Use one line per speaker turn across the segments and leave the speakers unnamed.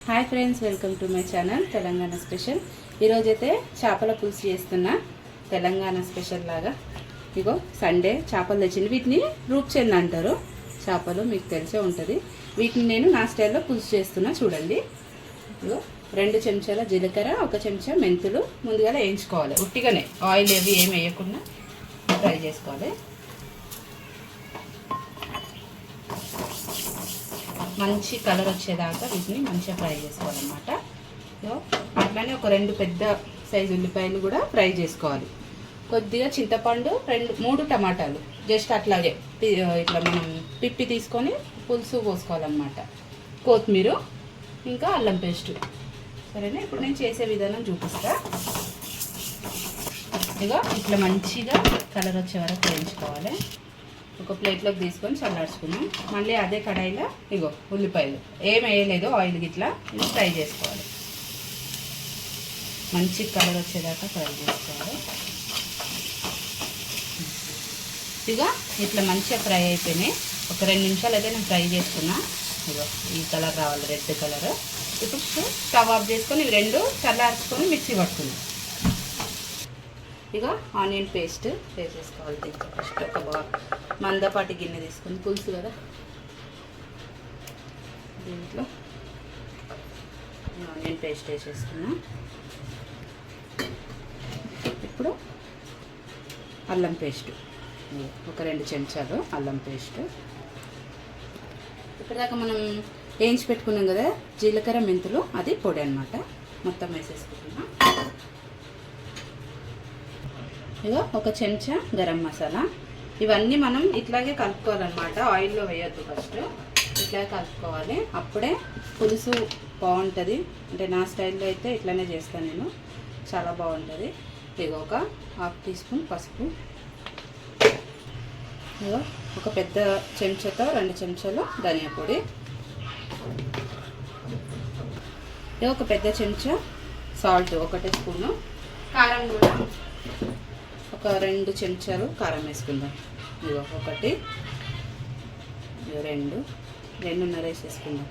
Hi friends, welcome to my channel Telangana special. ఈరోజైతే చేపల పులుసు చేస్తున్నా, తెలంగాణ స్పెషల్ లాగా. ఇగో సండే చేపలు తెచ్చింది. వీటిని రూప్ చెంది అంటారు. చేపలు మీకు తెలిసే ఉంటుంది. వీటిని నేను నా స్టైల్లో పులుసు చేస్తున్నా, చూడండి. ఇగో 2 చెంచాల జీలకర్ర, 1 చెంచా మెంతులు ముందుగా వేయించుకోవాలి. ఉట్టిగానే ఆయిల్ ఏమి వేయకుండా ఫ్రై చేసుకోవాలి. మంచి కలర్ వచ్చేదాకా వీటిని మంచిగా ఫ్రై చేసుకోవాలన్నమాట. అట్లానే ఒక 2 పెద్ద సైజు ఉల్లిపాయలు కూడా ఫ్రై చేసుకోవాలి. కొద్దిగా చింతపండు, 3 టమాటాలు జస్ట్ అట్లాగే ఇట్లా మనం పిప్పి తీసుకొని పులుసు పోసుకోవాలన్నమాట. కొత్తిమీర, ఇంకా అల్లం పేస్టు. సరేనా, ఇప్పుడు నేను చేసే విధానం చూపిస్తా. ఇక ఇట్లా మంచిగా కలర్ వచ్చే వరకు వేయించుకోవాలి. ఒక ప్లేట్లోకి తీసుకొని చల్లార్చుకున్నాం. మళ్ళీ అదే కడాయిలో ఇగో ఉల్లిపాయలు ఏం వేయలేదు, ఆయిల్ గిట్లా ఇది ఫ్రై చేసుకోవాలి. మంచి కలర్ వచ్చేదాకా ఫ్రై చేసుకోవాలి. ఇక ఇట్లా మంచిగా ఫ్రై అయిపోయినాయి. ఒక 2 నిమిషాలు అయితే నేను ఫ్రై చేసుకున్నా. ఇగో ఈ కలర్ రావాలి, రెడ్ కలర్. ఇప్పుడు స్టవ్ ఆఫ్ చేసుకొని ఇవి 2 చల్లార్చుకొని మిక్సీ పట్టుకున్నాం. ఇక ఆనియన్ పేస్ట్ వేసేసుకోవాలి. దీంట్లో ఫస్ట్ ఒక మందపాటి గిన్నె తీసుకొని, పులుసు కదా, దీంట్లో ఆనియన్ పేస్ట్ వేసేసుకున్నాం. ఇప్పుడు అల్లం పేస్ట్ ఒక 2 చెంచాలు అల్లం పేస్ట్. ఇప్పటిదాకా మనం వేయించి పెట్టుకున్నాం కదా జీలకర్ర మెంతులు, అది పొడి అన్నమాట. మొత్తం వేసేసుకుంటున్నాం. ఇగో 1 చెంచా గరం మసాలా. ఇవన్నీ మనం ఇట్లాగే కలుపుకోవాలన్నమాట. ఆయిల్లో వేయొద్దు, ఫస్ట్ ఇట్లాగే కలుపుకోవాలి. అప్పుడే పులుసు బాగుంటుంది. అంటే నా స్టైల్లో అయితే ఇట్లానే చేస్తాను నేను, చాలా బాగుంటుంది. ఇగో ఒక 1/2 టీ స్పూన్ పసుపు. ఇగో ఒక పెద్ద చెంచాతో 2 చెంచాలు ధనియా పొడి. ఇగో ఒక పెద్ద చెంచా సాల్ట్, 1 స్పూను. కారం కూడా ఒక 2 చెంచాలు కారం వేసుకుందాం. ఇగో 1, ఇగో 2.5 వేసేసుకుందాం.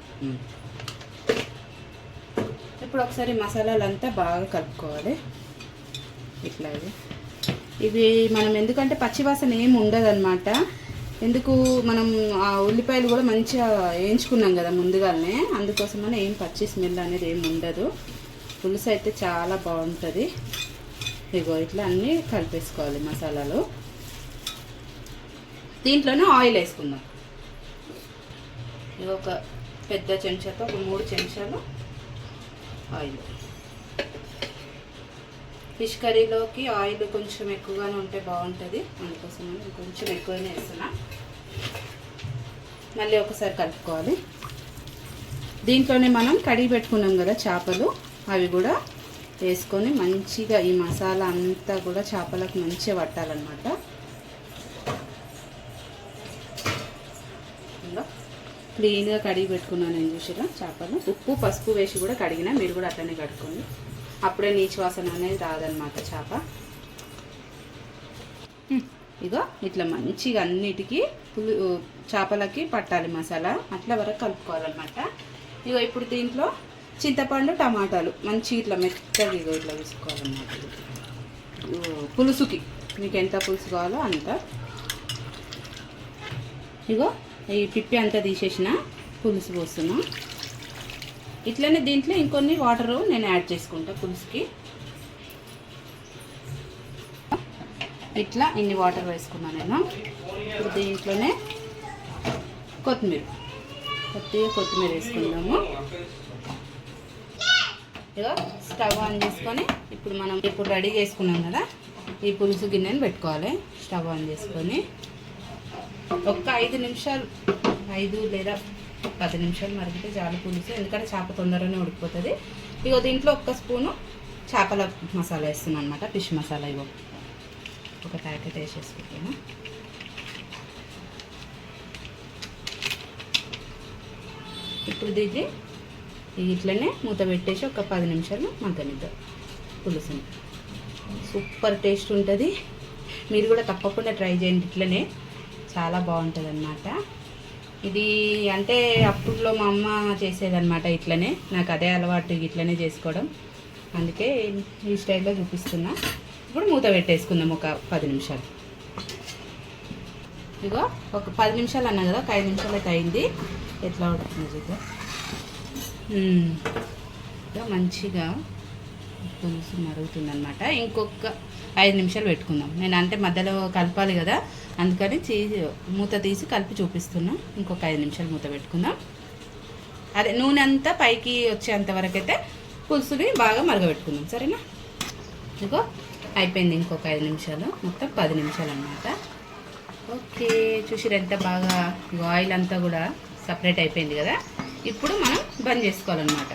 ఇప్పుడు ఒకసారి మసాలాలంతా బాగా కలుపుకోవాలి. ఇట్లా ఇవి మనం ఎందుకంటే పచ్చివాసన ఏమి ఉండదన్నమాట. ఎందుకు మనం ఆ ఉల్లిపాయలు కూడా మంచిగా వేయించుకున్నాం కదా ముందుగానే, అందుకోసమనే ఏం పచ్చి స్మెల్ అనేది ఏమి ఉండదు. పులుసు అయితే చాలా బాగుంటుంది. ఇగో ఇట్లా అన్నీ కలిపేసుకోవాలి మసాలాలు. దీంట్లోనే ఆయిల్ వేసుకుందాం. ఇది ఒక పెద్ద చెంచాతో ఒక 3 చెంచాలు ఆయిల్. ఫిష్ కర్రీలోకి ఆయిల్ కొంచెం ఎక్కువగానే ఉంటే బాగుంటుంది, అందుకోసం కొంచెం ఎక్కువనే వేస్తున్నా. మళ్ళీ ఒకసారి కలుపుకోవాలి. దీంట్లోనే మనం కడిగి పెట్టుకున్నాం కదా చేపలు, అవి కూడా వేసుకొని మంచిగా ఈ మసాలా అంతా కూడా చేపలకు మంచిగా పట్టాలన్నమాట. ఇలా క్లీన్గా కడిగి పెట్టుకున్నాను నేను, చూసిరా చేపలు. ఉప్పు పసుపు వేసి కూడా కడిగినా, మీరు కూడా అట్లనే కడుక్కోండి. అప్పుడే నీచు వాసన అనేది రాదనమాట చేప. ఇగో ఇట్లా మంచిగా అన్నిటికీ చేపలకి పట్టాలి మసాలా, అట్లా వరకు కలుపుకోవాలన్నమాట. ఇగో ఇప్పుడు దీంట్లో చింతపండు, టమాటాలు మంచి ఇట్లా మెత్తగా ఇగో ఇట్లా వేసుకోవాలన్నమాట. పులుసుకి మీకు ఎంత పులుసు కావాలో అంత. ఇగో ఈ పిప్పి అంతా తీసేసిన పులుసు పోస్తున్నా. ఇట్లనే దీంట్లో ఇంకొన్ని వాటరు నేను యాడ్ చేసుకుంటా పులుసుకి. ఇట్లా ఇన్ని వాటర్ వేసుకున్నాను నేను. ఇప్పుడు దీంట్లోనే కొత్తిమీర వేసుకుందాము. ఇక స్టవ్ ఆన్ చేసుకొని ఇప్పుడు మనం రెడీ చేసుకున్నాం కదా ఈ పులుసు గిన్నెని పెట్టుకోవాలి. స్టవ్ ఆన్ చేసుకొని ఒక 5 నిమిషాలు, 5 లేదా 10 నిమిషాలు మరిగితే చాలు పులుసు, ఎందుకంటే చేప తొందరగానే ఉడికిపోతుంది. ఇగో దీంట్లో 1 స్పూను చేపల మసాలా వేస్తున్నాను అనమాట, ఫిష్ మసాలా. ఇగో ఒక ప్యాకెట్ వేసేసుకుంటాను. ఇప్పుడు దీన్ని ఇట్లనే మూత పెట్టేసి ఒక 10 నిమిషాలు మగ్గనిద్దాం పులుసుని. సూపర్ టేస్ట్ ఉంటుంది. మీరు కూడా తప్పకుండా ట్రై చేయండి, ఇట్లనే చాలా బాగుంటుంది అన్నమాట. ఇది అంటే అప్పుడులో మా అమ్మ చేసేదన్నమాట, ఇట్లనే నాకు అదే అలవాటు ఇట్లనే చేసుకోవడం, అందుకే ఈ స్టైల్లో చూపిస్తున్నా. ఇప్పుడు మూత పెట్టేసుకుందాం ఒక 10 నిమిషాలు. ఇగో ఒక 10 నిమిషాలు అన్నా కదా, ఒక 5 నిమిషాలు అయితే అయింది. ఎట్లా ఉడుతుంది చూద్దాం. ఇక మంచిగా పులుసు మరుగుతుంది అనమాట. ఇంకొక 5 నిమిషాలు పెట్టుకుందాం. నేను అంటే మధ్యలో కలపాలి కదా, అందుకని మూత తీసి కలిపి చూపిస్తున్నా. ఇంకొక 5 నిమిషాలు మూత పెట్టుకుందాం. అదే నూనె అంతా పైకి వచ్చేంత వరకు అయితే పులుసుని బాగా మరగబెట్టుకుందాం, సరేనా? ఇగో అయిపోయింది. ఇంకొక 5 నిమిషాలు, మొత్తం 10 నిమిషాలు అన్నమాట. ఓకే, చూసిరు ఎంత బాగా ఆయిల్ అంతా కూడా సపరేట్ అయిపోయింది కదా. ఇప్పుడు మనం బంద్ చేసుకోవాలన్నమాట.